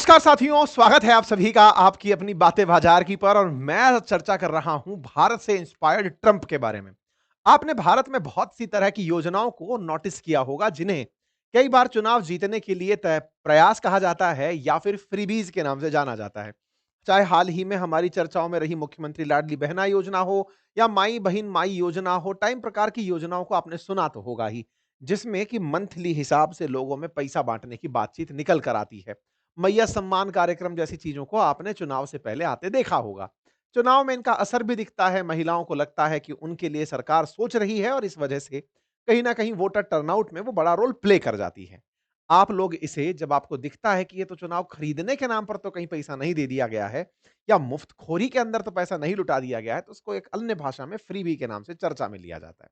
नमस्कार साथियों, स्वागत है आप सभी का आपकी अपनी बातें बाजार की पर और मैं चर्चा कर रहा हूं भारत से इंस्पायर्ड ट्रंप के बारे में। आपने भारत में बहुत सी तरह की योजनाओं को नोटिस किया होगा जिन्हें कई बार चुनाव जीतने के लिए तय प्रयास कहा जाता है या फिर फ्रीबीज के नाम से जाना जाता है। चाहे हाल ही में हमारी चर्चाओं में रही मुख्यमंत्री लाडली बहना योजना हो या माई बहिन माई योजना हो, टाइम प्रकार की योजनाओं को आपने सुना तो होगा ही, जिसमें कि मंथली हिसाब से लोगों में पैसा बांटने की बातचीत निकल कर आती है। मैया सम्मान कार्यक्रम जैसी चीजों को आपने चुनाव से पहले आते देखा होगा। चुनाव में इनका असर भी दिखता है, महिलाओं को लगता है कि उनके लिए सरकार सोच रही है और इस वजह से कहीं ना कहीं वोटर टर्नआउट में वो बड़ा रोल प्ले कर जाती है। आप लोग इसे जब आपको दिखता है कि ये तो चुनाव खरीदने के नाम पर तो कहीं पैसा नहीं दे दिया गया है या मुफ्तखोरी के अंदर तो पैसा नहीं लुटा दिया गया है, तो उसको एक अन्य भाषा में फ्रीबी के नाम से चर्चा में लिया जाता है।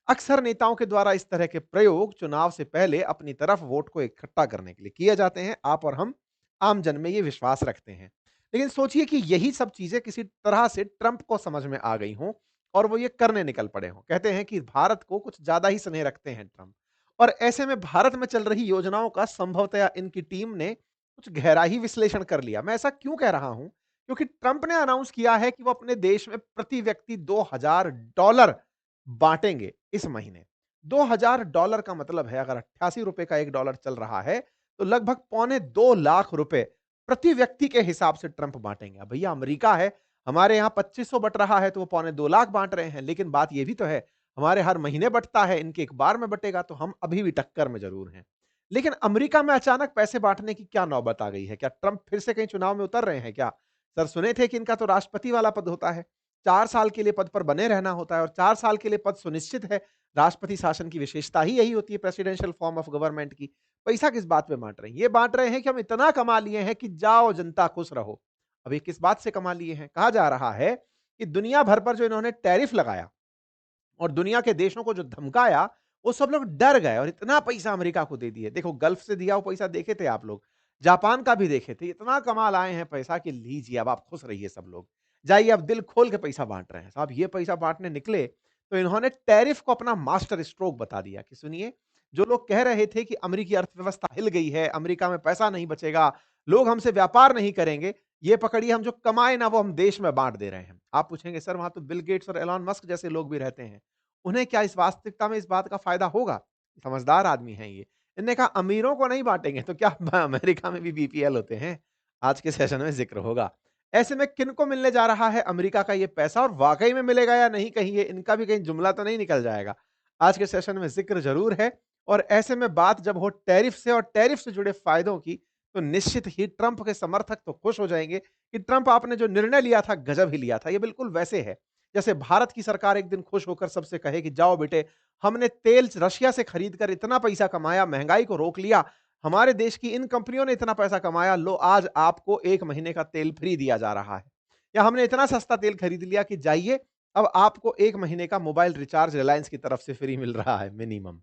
अक्सर नेताओं के द्वारा इस तरह के प्रयोग चुनाव से पहले अपनी तरफ वोट को इकट्ठा करने के लिए किए जाते हैं। आप और हम आम जन में ये विश्वास रखते हैं। लेकिन सोचिए कि यही सब चीजें किसी तरह से ट्रंप को समझ में आ गई हों और वो ये करने निकल पड़े हों। कहते हैं कि भारत को कुछ ज्यादा ही स्नेह रखते हैं ट्रंप, और ऐसे में भारत में चल रही योजनाओं का संभवतया इनकी टीम ने कुछ गहरा ही विश्लेषण कर लिया। मैं ऐसा क्यों कह रहा हूं? क्योंकि ट्रंप ने अनाउंस किया है कि वो अपने देश में प्रति व्यक्ति $2000 बांटेंगे इस महीने। $2000 का मतलब है, अगर ₹88 का $1 चल रहा है, तो लगभग पौने 2 लाख रुपए प्रति व्यक्ति के हिसाब से ट्रंप बांटेंगे। अब भैया अमेरिका है, हमारे यहाँ 2500 बट रहा है तो वो पौने 2 लाख बांट रहे हैं। लेकिन बात ये भी तो है, हमारे हर महीने बंटता है, इनके एक बार में बटेगा तो हम अभी भी टक्कर में जरूर हैं। लेकिन अमेरिका में अचानक पैसे बांटने की क्या नौबत आ गई है? क्या ट्रंप फिर से कहीं चुनाव में उतर रहे हैं क्या? सर, सुने थे कि इनका तो राष्ट्रपति वाला पद होता है। 4 साल के लिए पद पर बने रहना होता है और 4 साल के लिए पद सुनिश्चित है। राष्ट्रपति शासन की विशेषता ही यही होती है, प्रेसिडेंशियल फॉर्म ऑफ गवर्नमेंट की। पैसा किस बात पे बाँट रहे हैं? ये बाँट रहे हैं कि हम इतना कमा लिए हैं कि जाओ जनता खुश रहो। अब ये किस बात से कमा लिए हैं? कहा जा रहा है कि दुनिया भर पर जो इन्होंने टैरिफ लगाया और दुनिया के देशों को जो धमकाया, वो सब लोग डर गए और इतना पैसा अमेरिका को दे दिए। देखो, गल्फ से दिया हुआ पैसा देखे थे आप लोग, जापान का भी देखे थे। इतना कमा लाए हैं पैसा कि लीजिए अब आप खुश रहिए सब लोग। जाइए अब दिल खोल के पैसा बाँट रहे हैं। साहब ये पैसा बाँटने निकले तो इन्होंने टैरिफ को अपना मास्टर स्ट्रोक बता दिया कि सुनिए, जो लोग कह रहे थे कि अमेरिकी अर्थव्यवस्था हिल गई है, अमेरिका में पैसा नहीं बचेगा, लोग हमसे व्यापार नहीं करेंगे, ये पकड़िए हम जो कमाए ना वो हम देश में बाँट दे रहे हैं। आप पूछेंगे सर, वहाँ तो बिल गेट्स और एलन मस्क जैसे लोग भी रहते हैं। उन्हें क्या इस वास्तविकता में इस बात का फ़ायदा होगा? समझदार आदमी हैं ये। इन्होंने कहा अमीरों को नहीं बाँटेंगे तो क्या अमेरिका में भी बीपीएल होते हैं? आज के सेशन में ज़िक्र होगा। ऐसे में किनको मिलने जा रहा है अमेरिका का ये पैसा और वाक़ई में मिलेगा या नहीं, कहीं ये इनका भी कहीं जुमला तो नहीं निकल जाएगा? आज के सेशन में ज़िक्र ज़रूर है। और ऐसे में बात जब हो टैरिफ से और टैरिफ से जुड़े फ़ायदों की, तो निश्चित ही ट्रंप के समर्थक तो खुश हो जाएँगे कि ट्रंप आपने जो निर्णय लिया था गज़ब ही लिया था। ये बिल्कुल वैसे है जैसे भारत की सरकार एक दिन खुश होकर सबसे कहे कि जाओ बेटे, हमने तेल रशिया से खरीद कर इतना पैसा कमाया, महंगाई को रोक लिया, हमारे देश की इन कंपनियों ने इतना पैसा कमाया, लो आज आपको 1 महीने का तेल फ्री दिया जा रहा है। या हमने इतना सस्ता तेल खरीद लिया कि जाइए, अब आपको 1 महीने का मोबाइल रिचार्ज रिलायंस की तरफ से फ्री मिल रहा है मिनिमम।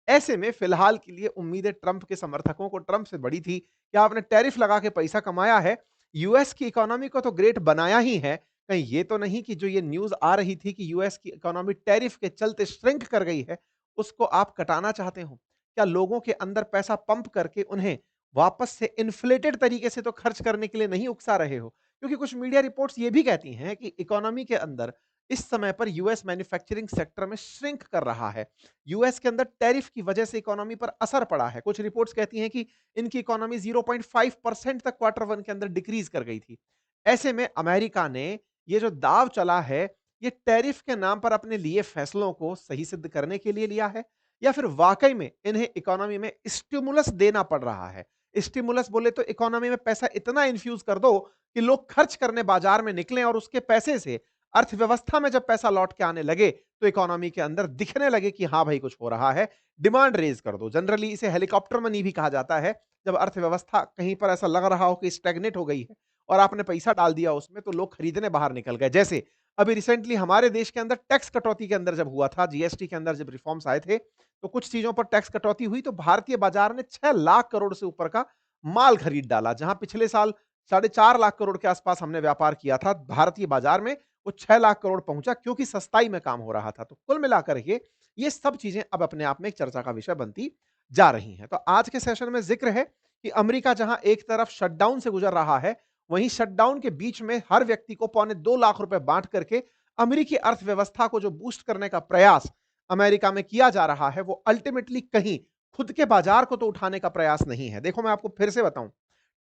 ऐसे में फिलहाल के लिए उम्मीदें ट्रंप के समर्थकों को ट्रंप से बड़ी थी कि आपने टैरिफ लगा के पैसा कमाया है, यूएस की इकोनॉमी को तो ग्रेट बनाया ही है। कहीं ये तो नहीं कि जो ये न्यूज़ आ रही थी कि यूएस की इकोनॉमी टैरिफ के चलते श्रिंक कर गई है, उसको आप कटाना चाहते हो? क्या लोगों के अंदर पैसा पंप करके उन्हें वापस से इन्फ्लेटेड तरीके से तो खर्च करने के लिए नहीं उकसा रहे हो? क्योंकि कुछ मीडिया रिपोर्ट्स ये भी कहती हैं कि इकोनॉमी के अंदर इस समय पर यूएस मैन्युफैक्चरिंग सेक्टर में श्रिंक कर रहा है। यूएस के अंदर टैरिफ की वजह से इकोनॉमी पर असर पड़ा है। कुछ रिपोर्ट्स कहती हैं कि इनकी इकोनॉमी 0.5% तक क्वार्टर 1 के अंदर डिक्रीज़ कर गई थी। ऐसे में अमेरिका ने ये जो दाँव चला है, ये टैरिफ के नाम पर अपने लिए फैसलों को सही सिद्ध करने के लिए लिया है या फिर वाक़ई में इन्हें इकोनॉमी में स्टिमुलस देना पड़ रहा है? स्टिमुलस बोले तो इकोनॉमी में पैसा इतना इन्फ्यूज़ कर दो कि लोग खर्च करने बाज़ार में निकलें और उसके पैसे से अर्थव्यवस्था में जब पैसा लौट के आने लगे, तो इकोनॉमी के अंदर दिखने लगे कि हाँ भाई कुछ हो रहा है, डिमांड रेज़ कर दो। जनरली इसे हेलीकॉप्टर मनी भी कहा जाता है, जब अर्थव्यवस्था कहीं पर ऐसा लग रहा हो कि स्टैग्नेट हो गई है और आपने पैसा डाल दिया उसमें, तो लोग खरीदने बाहर निकल गए। जैसे अभी रिसेंटली हमारे देश के अंदर टैक्स कटौती के अंदर जब हुआ था, जीएसटी के अंदर जब रिफॉर्म्स आए थे, तो कुछ चीज़ों पर टैक्स कटौती हुई, तो भारतीय बाजार ने 6 लाख करोड़ से ऊपर का माल खरीद डाला। जहां पिछले साल साढ़े 4 लाख करोड़ के आसपास हमने व्यापार किया था, भारतीय बाजार में वो 6 लाख करोड़ पहुंचा क्योंकि सस्ताई में काम हो रहा था। तो कुल मिलाकर ये सब चीजें अब अपने आप में एक चर्चा का विषय बनती जा रही हैं। तो आज के सेशन में जिक्र है कि अमेरिका जहां एक तरफ शटडाउन से गुजर रहा है, वहीं शटडाउन के बीच में हर व्यक्ति को पौने 2 लाख रुपए बांट करके अमेरिकी अर्थव्यवस्था को जो बूस्ट करने का प्रयास अमेरिका में किया जा रहा है, वो अल्टीमेटली कहीं खुद के बाजार को तो उठाने का प्रयास नहीं है। देखो मैं आपको फिर से बताऊं,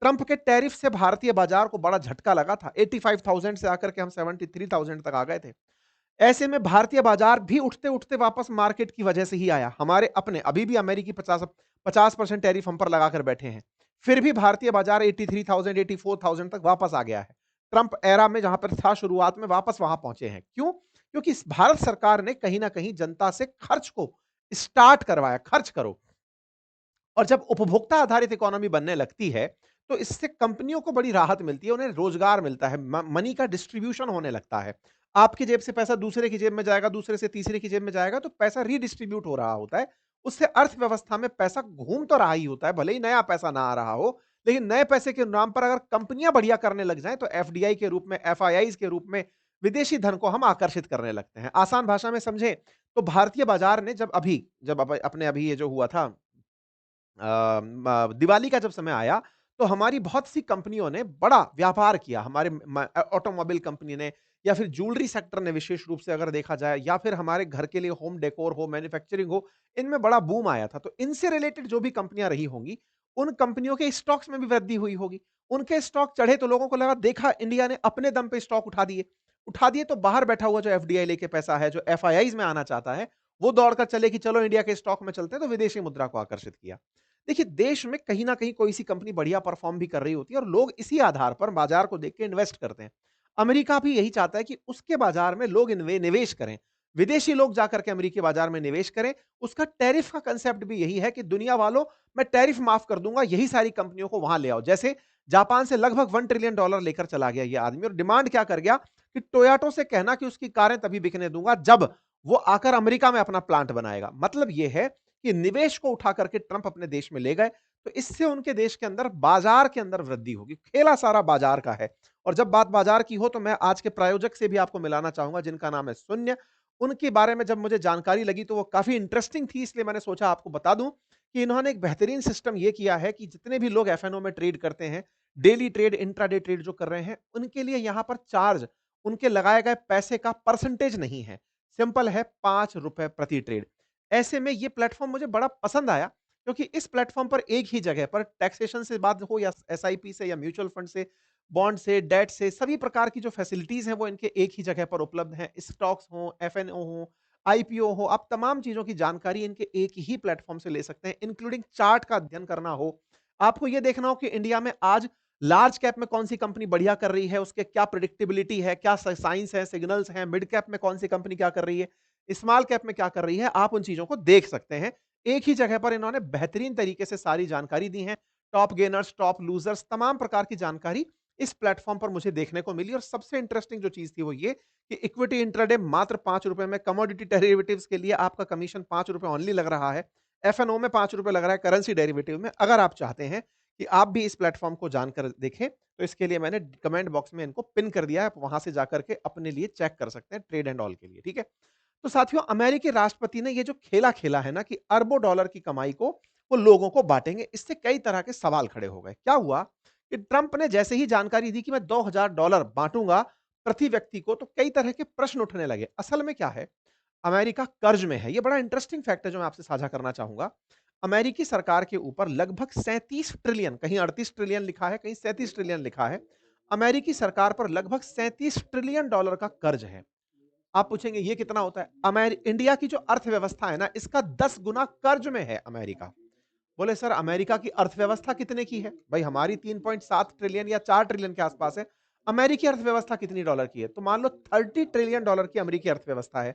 ट्रंप के टैरिफ से भारतीय बाजार को बड़ा झटका लगा था। 85,000 से आकर के हम 73,000 तक आ गए थे। ऐसे में भारतीय बाजार भी उठते-उठते वापस मार्केट की वजह से ही आया। हमारे अपने अभी भी अमेरिकी 50% टैरिफ हम पर लगाकर बैठे हैं। फिर भी भारतीय बाजार 83,000 84,000 तक वापस आ गया है। ट्रंप एरा में जहां पर था शुरुआत में, वापस वहां पहुंचे हैं। क्यों? क्योंकि भारत सरकार ने कहीं न कहीं जनता से खर्च को स्टार्ट करवाया, खर्च करो। और जब उपभोक्ता आधारित इकोनॉमी बनने लगती है, तो इससे कंपनियों को बड़ी राहत मिलती है, उन्हें रोजगार मिलता है, मनी का डिस्ट्रीब्यूशन होने लगता है। आपकी जेब से पैसा दूसरे की जेब में जाएगा, दूसरे से तीसरे की जेब में जाएगा, तो पैसा रीडिस्ट्रीब्यूट हो रहा होता है। उससे अर्थव्यवस्था में पैसा घूम तो रहा ही होता है, भले ही नया पैसा ना आ रहा हो, लेकिन नए पैसे के नाम पर अगर कंपनियां बढ़िया करने लग जाएं, तो एफडीआई के रूप में, एफआईआई के रूप में विदेशी धन को हम आकर्षित करने लगते हैं। आसान भाषा में समझें, तो भारतीय बाजार ने अपने अभी ये जो हुआ था, दिवाली का जब समय आया, तो हमारी बहुत सी कंपनियों ने बड़ा व्यापार किया। हमारे ऑटोमोबाइल कंपनी ने, या फिर ज्वेलरी सेक्टर ने विशेष रूप से अगर देखा जाए, या फिर हमारे घर के लिए होम डेकोर हो, मैन्युफैक्चरिंग हो, इनमें बड़ा बूम आया था। तो इनसे रिलेटेड जो भी कंपनियां रही होंगी, उन कंपनियों के स्टॉक्स में भी वृद्धि हुई होगी। उनके स्टॉक चढ़े तो लोगों को लगा, देखा इंडिया ने अपने दम पे स्टॉक उठा दिए। उठा दिए तो बाहर बैठा हुआ जो एफडीआई लेके पैसा है, जो एफआईआईज में आना चाहता है, वो दौड़कर चले कि चलो इंडिया के स्टॉक में चलते हैं, तो विदेशी मुद्रा को आकर्षित किया। देखिए, देश में कहीं न कहीं कोई सी कंपनी बढ़िया परफ़ॉर्म भी कर रही होती है, और लोग इसी आधार पर बाज़ार को देख के इन्वेस्ट करते हैं। अमेरिका भी यही चाहता है कि उसके बाज़ार में लोग निवेश करें। विदेशी लोग जाकर के अमेरिकी बाज़ार में निवेश करें। उसका टैरिफ का कांसेप्ट भी यही है कि दुनिया वालों, मैं टैरिफ माफ़ कर दूँगा, यही सारी कंपनियों को वहाँ ले आओ। जैसे जापान से लगभग $1 ट्रिलियन लेकर चला गया ये आदमी, और डिमांड क्या कर गया कि टोयोटा से कहना कि उसकी कारें तभी बिकने दूँगा जब वो आकर अमेरिका में अपना प्लांट बनाएगा। मतलब ये है कि निवेश को उठा करके ट्रंप अपने देश में ले गए, तो इससे उनके देश के अंदर, बाजार के अंदर वृद्धि होगी। खेला सारा बाजार का है। और जब बात बाजार की हो, तो मैं आज के प्रायोजक से भी आपको मिलाना चाहूंगा, जिनका नाम है शून्य। उनके बारे में जब मुझे जानकारी लगी, तो वो काफी इंटरेस्टिंग थी, इसलिए मैंने सोचा आपको बता दूं कि इन्होंने एक बेहतरीन सिस्टम ये किया है कि जितने भी लोग एफएनओ में ट्रेड करते हैं, डेली ट्रेड, इंट्राडे ट्रेड जो कर रहे हैं, उनके लिए यहां पर चार्ज, उनके लगाए गए पैसे का परसेंटेज नहीं है। सिंपल है, ₹5 प्रति ट्रेड। ऐसे में ये प्लेटफ़ॉर्म मुझे बड़ा पसंद आया, क्योंकि इस प्लेटफ़ॉर्म पर एक ही जगह पर टैक्सेशन से बात हो, या एसआईपी से, या म्यूचुअल फंड से, बॉन्ड से, डेट से, सभी प्रकार की जो फैसिलिटीज़ हैं, वो इनके एक ही जगह पर उपलब्ध हैं। स्टॉक्स हों, एफएनओ हो, आईपीओ हो, आप तमाम चीज़ों की जानकारी इनके एक ही प्लेटफ़ॉर्म से ले सकते हैं, इंक्लूडिंग चार्ट का अध्ययन करना हो। आपको ये देखना हो कि इंडिया में आज लार्ज कैप में कौन-सी कंपनी बढ़िया कर रही है, उसके क्या प्रेडिक्टेबिलिटी है, क्या साइंस है, सिग्नल्स हैं, मिड कैप में कौन-सी कंपनी क्या कर रही है, स्मॉल कैप में क्या कर रही है, आप उन चीज़ों को देख सकते हैं। एक ही जगह पर इन्होंने बेहतरीन तरीके से सारी जानकारी दी है। टॉप गेनर्स, टॉप लूज़र्स, तमाम प्रकार की जानकारी इस प्लेटफ़ॉर्म पर मुझे देखने को मिली, और सबसे इंटरेस्टिंग जो चीज़ थी वो ये कि इक्विटी इंट्राडे मात्र ₹5 में, कमोडिटी डेरिवेटिव्स के लिए आपका कमीशन ₹5 ओनली लग रहा है। एफएनओ में ₹5 लग रहा है, करेंसी डेरिवेटिव में। अगर आप चाहते हैं कि आप भी इस प्लेटफ़ॉर्म को जानकर देखें, तो इसके लिए मैंने कमेंट बॉक्स में इनको पिन कर दिया है। आप वहाँ से जाकर के अपने लिए चेक कर सकते हैं, ट्रेड एंड ऑल के लिए, ठीक है? तो साथियों, अमेरिकी राष्ट्रपति ने ये जो खेला खेला है ना, कि अरबों डॉलर की कमाई को वो लोगों को बांटेंगे, इससे कई तरह के सवाल खड़े हो गए। क्या हुआ कि ट्रंप ने जैसे ही जानकारी दी कि मैं $2,000 बांटूंगा प्रति व्यक्ति को, तो कई तरह के प्रश्न उठने लगे। असल में क्या है, अमेरिका कर्ज में है। ये बड़ा इंटरेस्टिंग फैक्ट है जो मैं आपसे साझा करना चाहूंगा। अमेरिकी सरकार के ऊपर लगभग 37 ट्रिलियन, कहीं 38 ट्रिलियन लिखा है, कहीं 37 ट्रिलियन लिखा है, अमेरिकी सरकार पर लगभग $37 ट्रिलियन का कर्ज है। आप पूछेंगे ये कितना होता है? इंडिया की जो अर्थव्यवस्था है ना, इसका 10 गुना कर्ज में है अमेरिका। बोले सर, अमेरिका की अर्थव्यवस्था कितने की है? भाई हमारी 3.7 ट्रिलियन या 4 ट्रिलियन के आसपास है। अमेरिकी अर्थव्यवस्था कितनी डॉलर की है? तो मान लो $30 ट्रिलियन की अमेरिकी अर्थव्यवस्था है।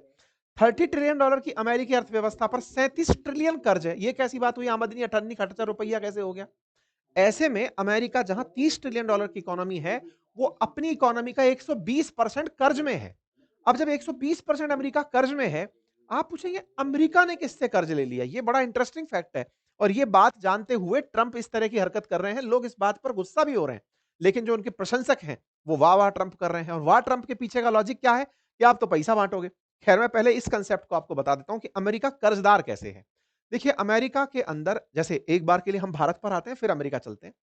$30 ट्रिलियन की अमेरिकी अर्थव्यवस्था पर 37 ट्रिलियन कर्ज है। ये कैसी बात हुई? आमदनी अठन्नी खर्चा रुपया कैसे हो गया? ऐसे में अमेरिका जहां $30 ट्रिलियन की इकोनॉमी है, वो अपनी इकोनॉमी का 120% कर्ज में है। अब जब 120% अमेरिका कर्ज में है, आप पूछेंगे अमेरिका ने किससे कर्ज ले लिया? ये बड़ा इंटरेस्टिंग फैक्ट है। और ये बात जानते हुए ट्रंप इस तरह की हरकत कर रहे हैं, लोग इस बात पर गुस्सा भी हो रहे हैं। लेकिन जो उनके प्रशंसक हैं, वो वाह वाह ट्रंप कर रहे हैं। और वाह ट्रंप के पीछे का लॉजिक क्या है कि आप तो पैसा बांटोगे। खैर, मैं पहले इस कंसेप्ट को आपको बता देता हूं कि अमेरिका कर्जदार कैसे है। देखिए, अमेरिका के अंदर जैसे एक बार के लिए हम भारत पर आते हैं, फिर अमेरिका चलते हैं।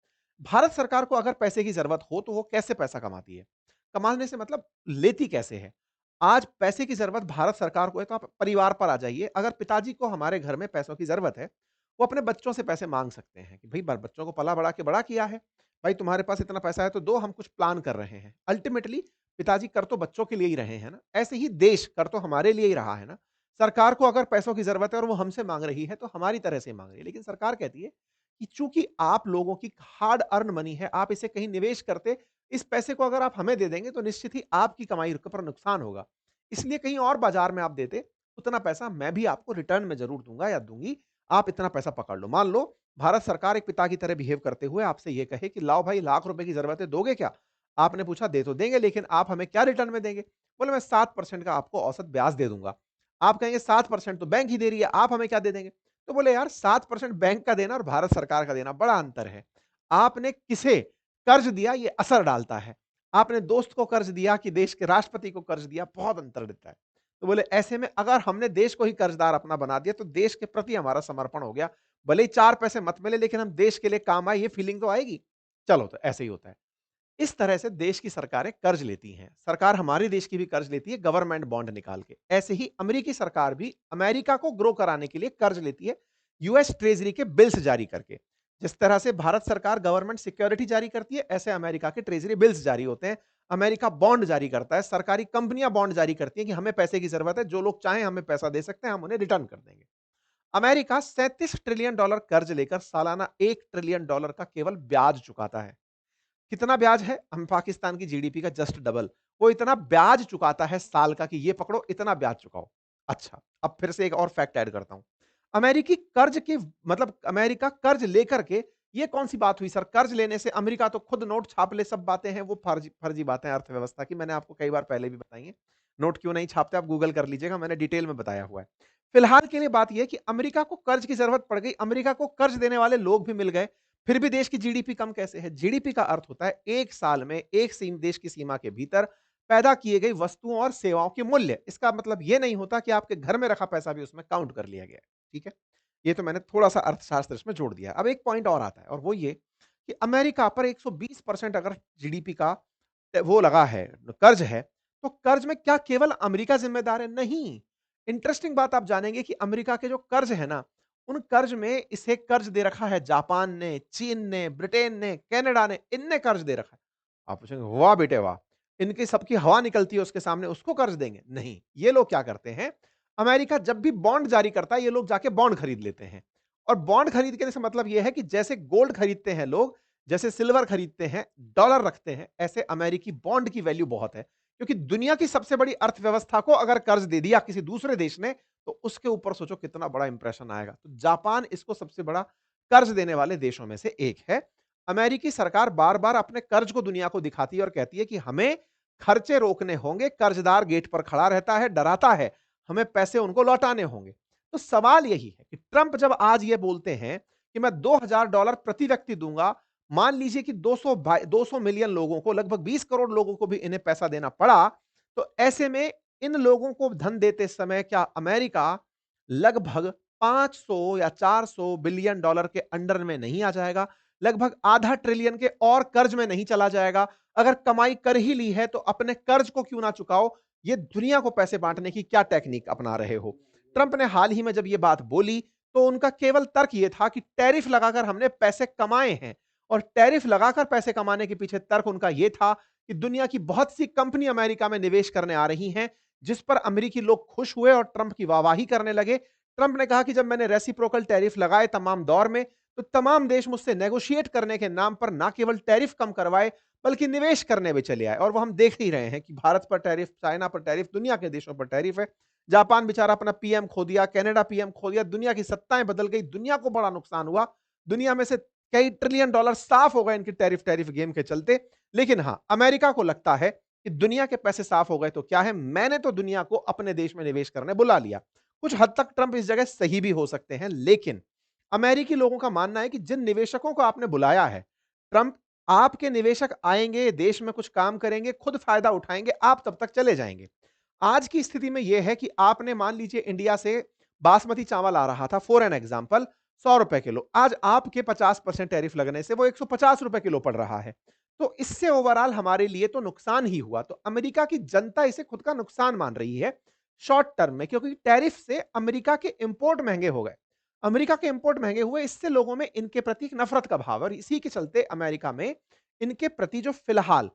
भारत सरकार को अगर पैसे की ज़रूरत हो, तो वो कैसे पैसा कमाती है? कमाने से मतलब लेती कैसे है? आज पैसे की ज़रूरत भारत सरकार को है, तो आप परिवार पर आ जाइए। अगर पिताजी को हमारे घर में पैसों की ज़रूरत है, वो अपने बच्चों से पैसे माँग सकते हैं कि भई ब बच्चों को पला-बड़ा के बड़ा किया है। भाई तुम्हारे पास इतना पैसा है तो दो, हम कुछ प्लान कर रहे हैं। अल्टीमेटली पिताजी कर तो बच्चों के लिए ही रहे हैं ना। ऐसे ही देश कर तो हमारे लिए ही रहा है ना। सरकार को अगर पैसों की ज़रूरत है और वो हमसे माँग रही है, तो हमारी तरह से माँग रही है। लेकिन सरकार कहती है कि चूँकि आप लोगों की हार्ड अर्न मनी है, आप इसे कहीं निवेश करते, इस पैसे को अगर आप हमें दे देंगे, तो निश्चित ही आपकी कमाई पर नुकसान होगा। इसलिए कहीं और बाज़ार में आप देते, उतना पैसा मैं भी आपको रिटर्न में ज़रूर दूँगा या दूँगी, आप इतना पैसा पकड़ लो। मान लो भारत सरकार एक पिता की तरह बिहेव करते हुए आपसे ये कहे कि लाओ भाई लाख रुपए की ज़रूरत है, दोगे क्या? आपने पूछा दे तो देंगे, लेकिन आप हमें क्या रिटर्न में देंगे? बोले मैं 7% का आपको औसत ब्याज दे दूँगा। आप कहेंगे 7% तो बैंक ही दे रही है, आप हमें क्या दे देंगे? तो बोले यार 7% बैंक का देना और भारत सरकार का देना बड़ा अंतर है। आपने किसे कर्ज दिया ये असर डालता है। आपने दोस्त को कर्ज दिया कि देश के राष्ट्रपति को कर्ज दिया, बहुत अंतर दिखता है। तो बोले ऐसे में अगर हमने देश को ही कर्जदार अपना बना दिया, तो देश के प्रति हमारा समर्पण हो गया। भले ही 4 पैसे मत मिले, लेकिन हम देश के लिए काम आए, ये फीलिंग तो आएगी। चलो तो ऐसे ही होता है। इस तरह से देश की सरकारें कर्ज लेती हैं। सरकार हमारे देश की भी कर्ज लेती है गवर्नमेंट बॉन्ड निकाल के। ऐसे ही अमेरिकी सरकार भी अमेरिका को ग्रो कराने के लिए कर्ज लेती है यूएस ट्रेजरी के बिल्स जारी करके। जिस तरह से भारत सरकार गवर्नमेंट सिक्योरिटी जारी करती है, ऐसे अमेरिका के ट्रेजरी बिल्स जारी होते हैं। अमेरिका बॉन्ड जारी करता है, सरकारी कंपनियां बॉन्ड जारी करती हैं कि हमें पैसे की जरूरत है, जो लोग चाहें हमें पैसा दे सकते हैं, हम उन्हें रिटर्न कर देंगे। अमेरिका $37 ट्रिलियन कर्ज लेकर सालाना $1 ट्रिलियन का केवल ब्याज चुकाता है। कितना ब्याज है? हम पाकिस्तान की जीडीपी का जस्ट डबल। वो इतना ब्याज चुकाता है साल का कि ये पकड़ो इतना ब्याज चुकाओ। अच्छा, अब फिर से एक और फैक्ट ऐड करता हूँ। अमेरिकी कर्ज के मतलब अमेरिका कर्ज लेकर के ये कौन-सी बात हुई सर? कर्ज लेने से अमेरिका तो खुद नोट छाप ले, सब बातें हैं वो फर्जी फर्जी बातें हैं अर्थव्यवस्था की। मैंने आपको कई बार पहले भी बताई हैं। नोट क्यों नहीं छापते आप गूगल कर लीजिएगा, मैंने डिटेल में बताया हुआ है। फिलहाल के लिए बात ये है कि अमेरिका को कर्ज की ज़रूरत पड़ गई, अमेरिका को कर्ज देने वाले लोग भी मिल गए। फिर भी देश की जीडीपी कम कैसे है? जीडीपी का अर्थ होता है एक साल में एक सीम देश की सीमा के भीतर पैदा किए गई वस्तुओं और सेवाओं के मूल्य। इसका मतलब ये नहीं होता कि आपके घर में रखा पैसा भी उसमें काउंट कर लिया गया है। ठीक है? ये तो मैंने थोड़ा-सा अर्थशास्त्र इसमें जोड़ दिया है। अब एक पॉइंट और आता है और वो ये कि अमेरिका पर 120% अगर जीडीपी का वो लगा है, कर्ज है, तो कर्ज में क्या केवल अमेरिका ज़िम्मेदार है? नहीं। इंटरेस्टिंग बात आप जानेंगे कि अमेरिका के जो कर्ज है ना, उन कर्ज में इसे कर्ज दे रखा है जापान ने, चीन ने, ब्रिटेन ने, कनाडा ने, इनने कर्ज दे रखा है। आप पूछेंगे, वाह बेटे वाह! इनकी सबकी हवा निकलती है उसके सामने, उसको कर्ज देंगे? नहीं, ये लोग क्या करते हैं, अमेरिका जब भी बॉन्ड जारी करता है, ये लोग जाके बॉन्ड खरीद लेते हैं। और बॉन्ड खरीदने से मतलब ये है कि जैसे गोल्ड खरीदते हैं लोग, जैसे सिल्वर खरीदते हैं, डॉलर रखते हैं, ऐसे अमेरिकी बॉन्ड की वैल्यू बहुत है। क्योंकि दुनिया की सबसे बड़ी अर्थव्यवस्था को अगर कर्ज दे दिया किसी दूसरे देश ने, तो उसके ऊपर सोचो कितना बड़ा इंप्रेशन आएगा। तो जापान इसको सबसे बड़ा कर्ज देने वाले देशों में से एक है। अमेरिकी सरकार बार-बार अपने कर्ज को दुनिया को दिखाती है और कहती है कि हमें खर्चे रोकने होंगे, कर्जदार गेट पर खड़ा रहता है, डराता है, हमें पैसे उनको लौटाने होंगे। तो सवाल यही है कि ट्रंप जब आज ये बोलते हैं कि मैं $2000 प्रति व्यक्ति दूँगा, मान लीजिए कि 200 मिलियन लोगों को, लगभग 20 करोड़ लोगों को भी इन्हें पैसा देना पड़ा, तो ऐसे में इन लोगों को धन देते समय क्या अमेरिका लगभग 500 या 400 बिलियन डॉलर के अंडर में नहीं आ जाएगा? लगभग आधा ट्रिलियन के और कर्ज में नहीं चला जाएगा? अगर कमाई कर ही ली है, तो अपने कर्ज को क्यों ना चुकाओ? ये दुनिया को पैसे बाँटने की क्या टेक्निक अपना रहे हो? ट्रंप ने हाल ही में जब ये बात बोली, तो उनका केवल तर्क ये था कि टैरिफ लगाकर हमने पैसे कमाए हैं। और टैरिफ लगाकर पैसे कमाने के पीछे तर्क उनका यह था कि दुनिया की बहुत सी कंपनी अमेरिका में निवेश करने आ रही हैं, जिस पर अमेरिकी लोग खुश हुए और ट्रंप की वाहवाही करने लगे। ट्रंप ने कहा कि जब मैंने रेसिप्रोकल टैरिफ लगाए तमाम दौर में, तो तमाम देश मुझसे नेगोशिएट करने के नाम पर ना केवल टैरिफ कम करवाए, बल्कि निवेश करने भी चले आए। और वो हम देख ही रहे हैं कि भारत पर टैरिफ, चाइना पर टैरिफ, दुनिया के देशों पर टैरिफ है। जापान बेचारा अपना पीएम खो दिया, कनाडा पीएम खो दिया, दुनिया की सत्ताएं बदल गई, दुनिया को बड़ा नुकसान हुआ। दुनिया में से कई ट्रिलियन डॉलर साफ हो गए इनके टैरिफ टैरिफ गेम के चलते। लेकिन हाँ, अमेरिका को लगता है कि दुनिया के पैसे साफ हो गए तो क्या है, मैंने तो दुनिया को अपने देश में निवेश करने बुला लिया। कुछ हद तक ट्रंप इस जगह सही भी हो सकते हैं, लेकिन अमेरिकी लोगों का मानना है कि जिन निवेशकों को आपने बुलाया है, ट्रंप, आपके निवेशक आएंगे, देश में कुछ काम करेंगे, खुद फायदा उठाएंगे, आप तब तक चले जाएंगे। आज की स्थिति में यह है कि आपने मान लीजिए इंडिया से बासमती चावल आ रहा था फॉर एन एग्जांपल ₹100 किलो। आज आपके 50% टैरिफ लगने से वो ₹150 किलो पड़ रहा है। तो इससे ओवरऑल हमारे लिए तो नुकसान ही हुआ। तो अमेरिका की जनता इसे खुद का नुकसान मान रही है शॉर्ट टर्म में, क्योंकि टैरिफ से अमेरिका के इंपोर्ट महँगे हो गए। अमेरिका के इंपोर्ट महँगे हुए, इससे लोगों में इनके प्रति एक नफ़रत का भाव है और इसी के चलते अमेरिका में इनके प्रति जो फिलहाल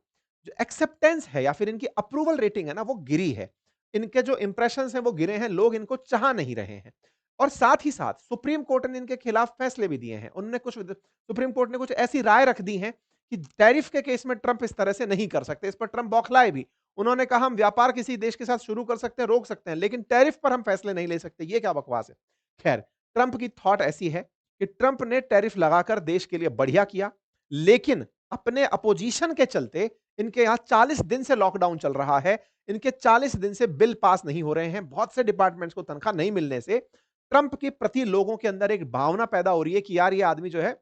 जो एक्सेप्टेंस है या फिर इनकी अप्रूवल रेटिंग है ना, वो गिरी है। इनके जो इंप्रेशंस हैं वो गिरे हैं, लोग इनको चाह नहीं रहे हैं। और साथ ही साथ सुप्रीम कोर्ट ने इनके खिलाफ फैसले भी दिए हैं। उन्होंने कुछ सुप्रीम कोर्ट ने कुछ ऐसी राय रख दी है कि टैरिफ के केस में ट्रंप इस तरह से नहीं कर सकते। इस पर ट्रंप बौखलाए भी। उन्होंने कहा हम व्यापार किसी देश के साथ शुरू कर सकते हैं, रोक सकते हैं, लेकिन टैरिफ पर हम फैसले नहीं ले सकते। ये क्या बकवास है? खैर, ट्रंप की थॉट ऐसी है कि ट्रंप ने टैरिफ लगाकर देश के लिए बढ़िया किया, लेकिन अपने अपोजिशन के चलते इनके यहां 40 दिन से लॉकडाउन चल रहा है। इनके 40 दिन से बिल पास नहीं हो रहे हैं। बहुत से डिपार्टमेंट्स को तनख्वाह नहीं मिलने से ट्रंप के प्रति लोगों के अंदर एक भावना पैदा हो रही है कि यार ये आदमी जो है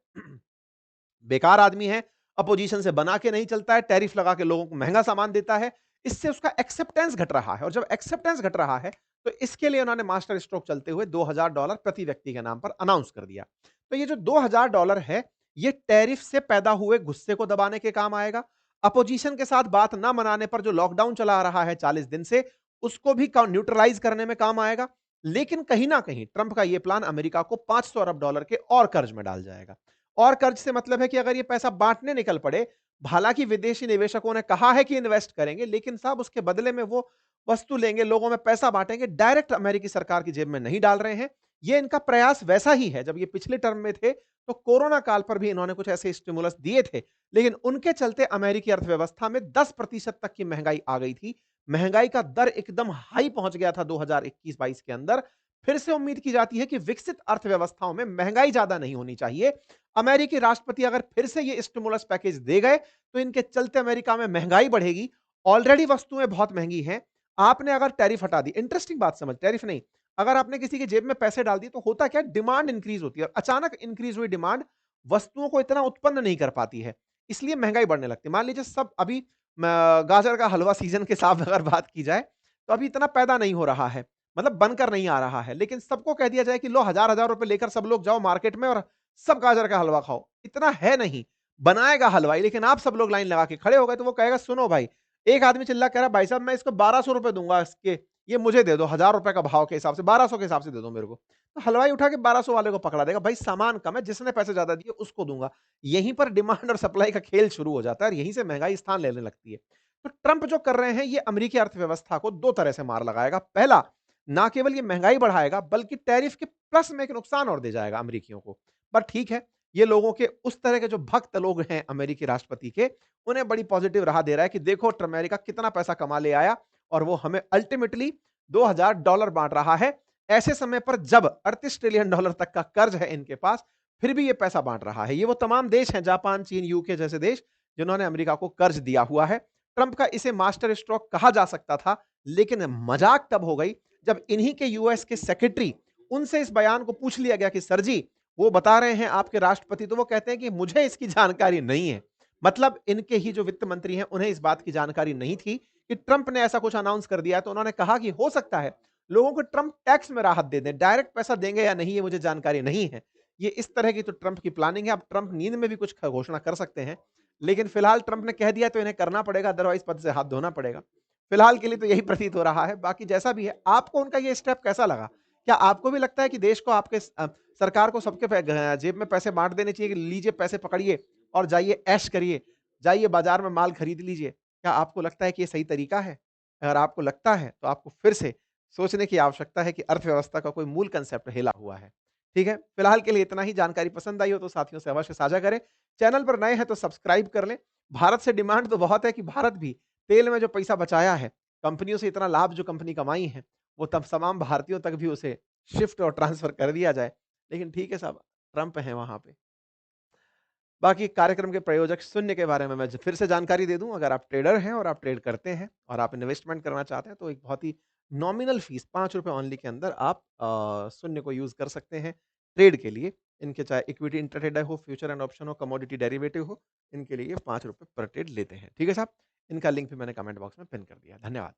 बेकार आदमी है, अपोजिशन से बना के नहीं चलता है, टैरिफ लगा के लोगों को महँगा सामान देता है। इससे उसका एक्सेप्टेंस घट रहा है और जब एक्सेप्टेंस घट रहा है, तो इसके लिए उन्होंने मास्टर स्ट्रोक चलते हुए $2000 प्रति व्यक्ति के नाम पर अनाउंस कर दिया। तो ये जो $2000 है, ये टैरिफ से पैदा हुए गुस्से को दबाने के काम आएगा। अपोजिशन के साथ बात ना मनाने पर जो लॉकडाउन चला आ रहा है 40 दिन से, उसको भी न्यूट्रलाइज़ करने में काम आएगा। लेकिन कहीं न कहीं ट्रंप का ये प्लान अमेरिका को $500 अरब के और कर्ज में डाल जाएगा। और कर्ज से मतलब है कि अगर ये पैसा बाँटने निकल पड़े, हालाँकि विदेशी निवेशकों ने कहा है कि इन्वेस्ट करेंगे, लेकिन साहब उसके बदले में वो वस्तु लेंगे, लोगों में पैसा बाँटेंगे, डायरेक्ट अमेरिकी सरकार की जेब में नहीं डाल रहे हैं। ये इनका प्रयास वैसा ही है, जब ये पिछले टर्म में थे, तो कोरोना काल पर भी इन्होंने कुछ ऐसे स्टिमुलस दिए थे, लेकिन उनके चलते अमेरिकी अर्थव्यवस्था में 10% तक की महँगाई आ गई थी। महँगाई का दर एकदम हाई पहुँच गया था 2021-22 के अंदर। फिर से उम्मीद की जाती है कि विकसित अर्थव्यवस्थाओं में महँगाई ज़्यादा नहीं होनी चाहिए। अमेरिकी राष्ट्रपति अगर फिर से ये स्टिमुलस पैकेज दे गए, तो इनके चलते अमेरिका में महँगाई बढ़ेगी। ऑलरेडी वस्तुएँ बहुत महँगी हैं। आपने अगर टैरिफ हटा दी, इंटरेस्टिंग बात समझ, टैरिफ नहीं, अगर आपने किसी की जेब में पैसे डाल दिए, तो होता क्या है, डिमांड इंक्रीज़ होती है और अचानक इंक्रीज़ हुई डिमांड वस्तुओं को इतना उत्पन्न नहीं कर पाती है, इसलिए महँगाई बढ़ने लगती है। मान लीजिए सब अभी म गाजर का हलवा सीज़न के साथ अगर बात की जाए, तो अभी इतना पैदा नहीं हो रहा है, मतलब बनकर नहीं आ रहा है, लेकिन सबको कह दिया जाए कि लो हज़ार-हज़ार रुपए लेकर सब लोग जाओ मार्केट में और सब गाजर का हलवा खाओ। इतना है नहीं, बनाएगा हलवाई, लेकिन आप सब लोग लाइन लगा के खड़े हो गए, तो वो कहेगा सुनो भाई, एक आदमी चिल्ला कह रहा है भाई साहब मैं इसको ₹1200 दूँगा इसके, ये मुझे दे दो ₹1000 का भाव के हिसाब से, 1200 के हिसाब से दे दो मेरे को। तो हलवाई उठा के 1200 वाले को पकड़ा देगा, भाई सामान कम है, जिसने पैसे ज़्यादा दिए उसको दूँगा। यहीं पर डिमांड और सप्लाई का खेल शुरू हो जाता है और यहीं से महँगाई स्थान लेने लगती है। तो ट्रंप जो कर रहे हैं, ये अमेरिकी अर्थव्यवस्था को 2 तरह से मार लगाएगा। पहला, ना केवल ये महँगाई बढ़ाएगा, बल्कि टैरिफ के प्लस में एक नुकसान और दे जाएगा अमेरिकियों को। पर ठीक है, ये लोगों के उस तरह के जो भक्त लोग हैं अमेरिकी राष्ट्रपति के, उन्हें बड़ी पॉजिटिव राह दे रहा है कि देखो अमेरिका कितना पैसा कमा ले आया और वो हमें अल्टीमेटली $2000 बाँट रहा है। ऐसे समय पर जब $38 ट्रिलियन तक का कर्ज है इनके पास, फिर भी ये पैसा बाँट रहा है। ये वो तमाम देश हैं, जापान, चीन, यूके जैसे देश, जिन्होंने अमेरिका को कर्ज दिया हुआ है। ट्रंप का इसे मास्टर स्ट्रोक कहा जा सकता था, लेकिन मजाक तब हो गई जब इन्हीं के यूएस के सेक्रेटरी, उनसे इस बयान को पूछ लिया गया कि सर जी, वो बता रहे हैं आपके राष्ट्रपति, तो वो कहते हैं कि मुझे इसकी जानकारी नहीं है। मतलब इनके ही जो वित्त मंत्री हैं, उन्हें इस बात की जानकारी नहीं थी कि ट्रंप ने ऐसा कुछ अनाउंस कर दिया है, तो उन्होंने कहा कि हो सकता है लोगों को ट्रंप टैक्स में राहत दे दें, डायरेक्ट पैसा देंगे या नहीं ये मुझे जानकारी नहीं है। ये इस तरह की तो ट्रंप की प्लानिंग है। अब ट्रंप नींद में भी कुछ घोषणा कर सकते हैं, लेकिन फिलहाल ट्रंप ने कह दिया तो इन्हें करना पड़ेगा, अदरवाइज पद से हाथ धोना पड़ेगा। फिलहाल के लिए तो यही प्रतीत हो रहा है, बाकी जैसा भी है, आपको उनका ये स्टेप कैसा लगा? क्या आपको भी लगता है कि देश को आपके सरकार को सबके जेब में पैसे बाँट देने चाहिए कि लीजिए पैसे पकड़िए और जाइए ऐश करिए, जाइए बाज़ार में माल खरीद लीजिए। क्या आपको लगता है कि ये सही तरीका है? अगर आपको लगता है, तो आपको फिर से सोचने की आवश्यकता है कि अर्थव्यवस्था का कोई मूल कांसेप्ट हिला हुआ है। ठीक है? फिलहाल के लिए इतना ही। जानकारी पसंद आई हो तो साथियों से अवश्य साझा करें। चैनल पर नए हैं तो सब्सक्राइब कर लें। भारत से डिमांड तो बहुत है कि भारत भी तेल में जो पैसा बचाया है, कंपनियों से इतना लाभ जो कंपनी कमाई है, वो तब तमाम भारतीयों तक भी उसे शिफ्ट और ट्रांसफ़र कर दिया जाए। लेकिन ठीक है साहब, ट्रंप हैं वहाँ पे। बाकी कार्यक्रम के प्रायोजक शून्य के बारे में मैं फिर से जानकारी दे दूं, अगर आप ट्रेडर हैं और आप ट्रेड करते हैं और आप इन्वेस्टमेंट करना चाहते हैं, तो एक बहुत ही नॉमिनल फीस ₹5 ओनली के अंदर आप शून्य को यूज़ कर सकते हैं ट्रेड के लिए। इनके चाहे इक्विटी इंट्राडे हो, फ्यूचर एंड ऑप्शन हो, कमोडिटी डेरिवेटिव हो, इनके लिए ₹5 पर ट्रेड लेते हैं। ठीक है साहब? इनका लिंक भी मैंने कमेंट बॉक्स में पिन कर दिया है। धन्यवाद।